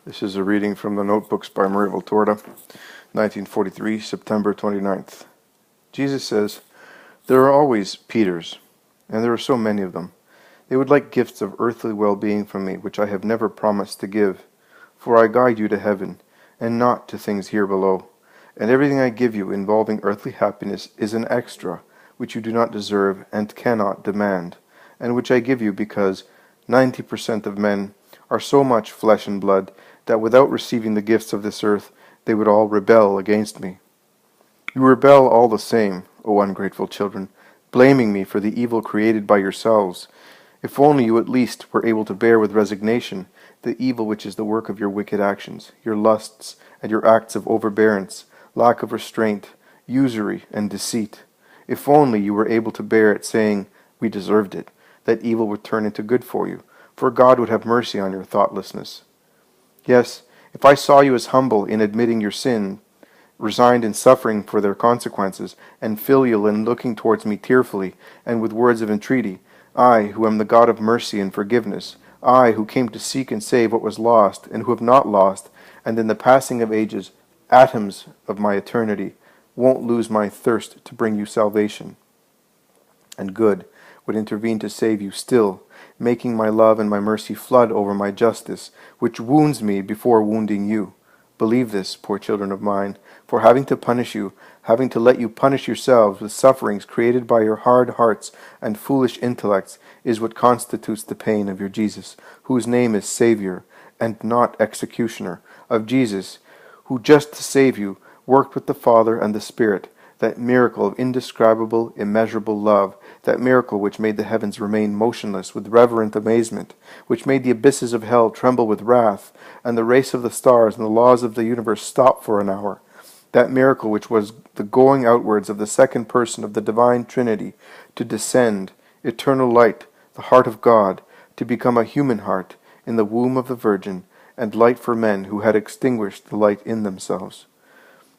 This is a reading from the Notebooks by Maria Valtorta, 1943, September 29th. Jesus says, "There are always Peters, and there are so many of them. They would like gifts of earthly well-being from me, which I have never promised to give. For I guide you to heaven, and not to things here below. And everything I give you involving earthly happiness is an extra, which you do not deserve and cannot demand, and which I give you because 90% of men are so much flesh and blood that without receiving the gifts of this earth, they would all rebel against me. You rebel all the same, O ungrateful children, blaming me for the evil created by yourselves. If only you at least were able to bear with resignation the evil which is the work of your wicked actions, your lusts, and your acts of overbearance, lack of restraint, usury, and deceit. If only you were able to bear it, saying, 'We deserved it,' that evil would turn into good for you, for God would have mercy on your thoughtlessness. Yes, if I saw you as humble in admitting your sin, resigned in suffering for their consequences, and filial in looking towards me tearfully and with words of entreaty, I, who am the God of mercy and forgiveness, I, who came to seek and save what was lost, and who have not lost, and in the passing of ages, atoms of my eternity, won't lose my thirst to bring you salvation and good, would intervene to save you still, making my love and my mercy flood over my justice, which wounds me before wounding you. Believe this, poor children of mine, for having to punish you, having to let you punish yourselves with sufferings created by your hard hearts and foolish intellects, is what constitutes the pain of your Jesus, whose name is Savior, and not Executioner, of Jesus, who just to save you worked with the Father and the Spirit, that miracle of indescribable, immeasurable love, that miracle which made the heavens remain motionless with reverent amazement, which made the abysses of hell tremble with wrath, and the race of the stars and the laws of the universe stop for an hour, that miracle which was the going outwards of the second person of the divine Trinity to descend, eternal light, the heart of God, to become a human heart in the womb of the Virgin, and light for men who had extinguished the light in themselves.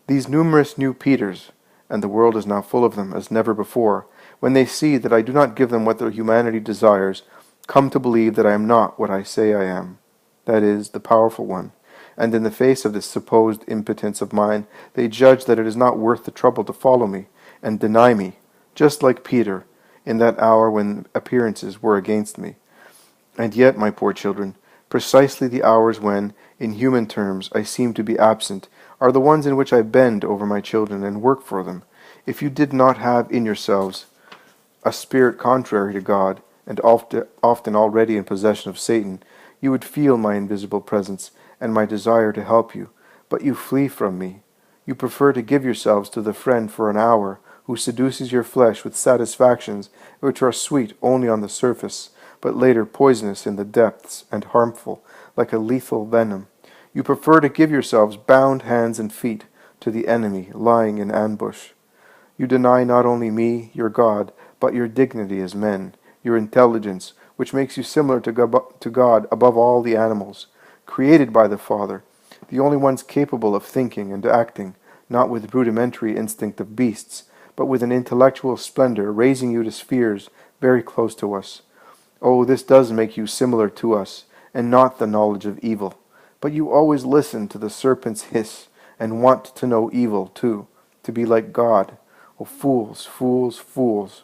These numerous new Peters, and the world is now full of them as never before, when they see that I do not give them what their humanity desires, come to believe that I am not what I say I am, that is, the powerful one, and in the face of this supposed impotence of mine, they judge that it is not worth the trouble to follow me, and deny me, just like Peter, in that hour when appearances were against me. And yet, my poor children, precisely the hours when, in human terms, I seem to be absent, are the ones in which I bend over my children and work for them. If you did not have in yourselves a spirit contrary to God, and often already in possession of Satan, you would feel my invisible presence and my desire to help you. But you flee from me. You prefer to give yourselves to the friend for an hour, who seduces your flesh with satisfactions which are sweet only on the surface, but later poisonous in the depths and harmful, like a lethal venom. You prefer to give yourselves bound hands and feet to the enemy lying in ambush. You deny not only me, your God, but your dignity as men, your intelligence, which makes you similar to God above all the animals, created by the Father, the only ones capable of thinking and acting, not with rudimentary instinct of beasts, but with an intellectual splendor raising you to spheres very close to us. Oh, this does make you similar to us, and not the knowledge of evil. But you always listen to the serpent's hiss, and want to know evil too, to be like God. Oh, fools, fools, fools!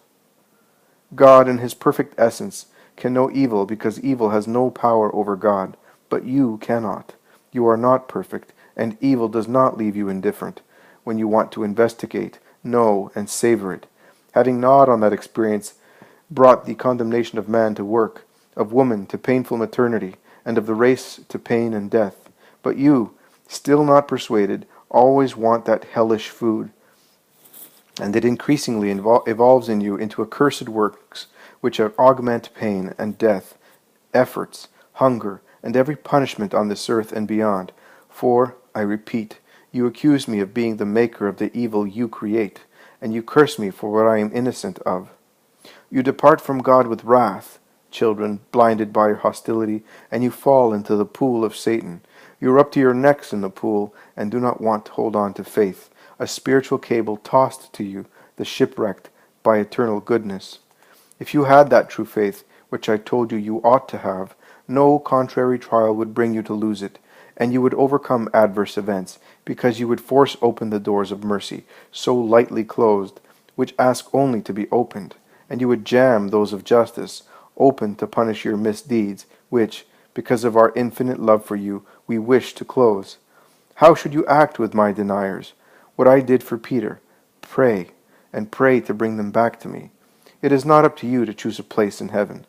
God in his perfect essence can know evil because evil has no power over God, but you cannot. You are not perfect, and evil does not leave you indifferent when you want to investigate, know, and savor it. Having gnawed on that experience, brought the condemnation of man to work, of woman to painful maternity, and of the race to pain and death. But you, still not persuaded, always want that hellish food, and it increasingly evolves in you into accursed works which augment pain and death, efforts, hunger, and every punishment on this earth and beyond. For, I repeat, you accuse me of being the maker of the evil you create, and you curse me for what I am innocent of. You depart from God with wrath, children, blinded by your hostility, and you fall into the pool of Satan. You are up to your necks in the pool, and do not want to hold on to faith, a spiritual cable tossed to you, the shipwrecked by eternal goodness. If you had that true faith, which I told you you ought to have, no contrary trial would bring you to lose it, and you would overcome adverse events, because you would force open the doors of mercy, so lightly closed, which ask only to be opened, and you would jam those of justice, open to punish your misdeeds, which, because of our infinite love for you, we wish to close. How should you act with my deniers? What I did for Peter, pray, and pray to bring them back to me. It is not up to you to choose a place in heaven.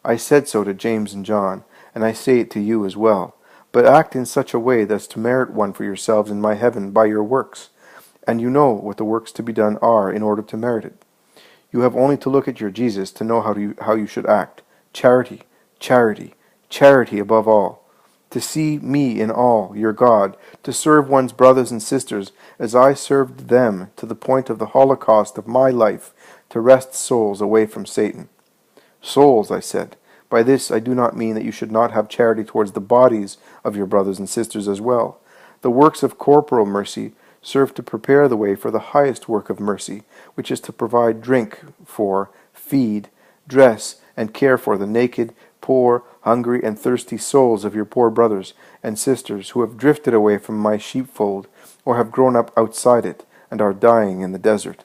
I said so to James and John, and I say it to you as well. But act in such a way as to merit one for yourselves in my heaven by your works. And you know what the works to be done are in order to merit it. You have only to look at your Jesus to know how you should act. Charity, charity, charity above all. To see me in all, your God, to serve one's brothers and sisters as I served them to the point of the holocaust of my life, to wrest souls away from Satan. Souls, I said. By this I do not mean that you should not have charity towards the bodies of your brothers and sisters as well. The works of corporal mercy serve to prepare the way for the highest work of mercy, which is to provide drink for, feed, dress, and care for the naked, poor, hungry, and thirsty souls of your poor brothers and sisters who have drifted away from my sheepfold, or have grown up outside it, and are dying in the desert.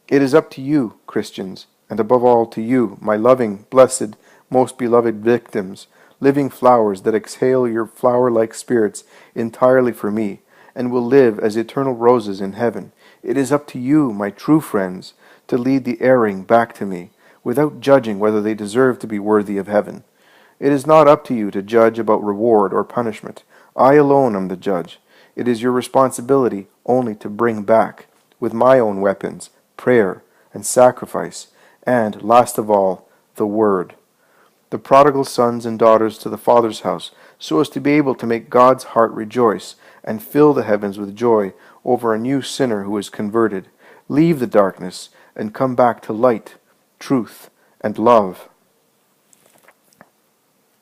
It is up to you, Christians, and above all to you, my loving, blessed, most beloved victims, living flowers that exhale your flower-like spirits entirely for me, and will live as eternal roses in heaven. It is up to you, my true friends, to lead the erring back to me, without judging whether they deserve to be worthy of heaven. It is not up to you to judge about reward or punishment. I alone am the judge. It is your responsibility only to bring back, with my own weapons, prayer and sacrifice, and, last of all, the Word, the prodigal sons and daughters to the Father's house, so as to be able to make God's heart rejoice and fill the heavens with joy over a new sinner who is converted. Leave the darkness and come back to light, truth, and love.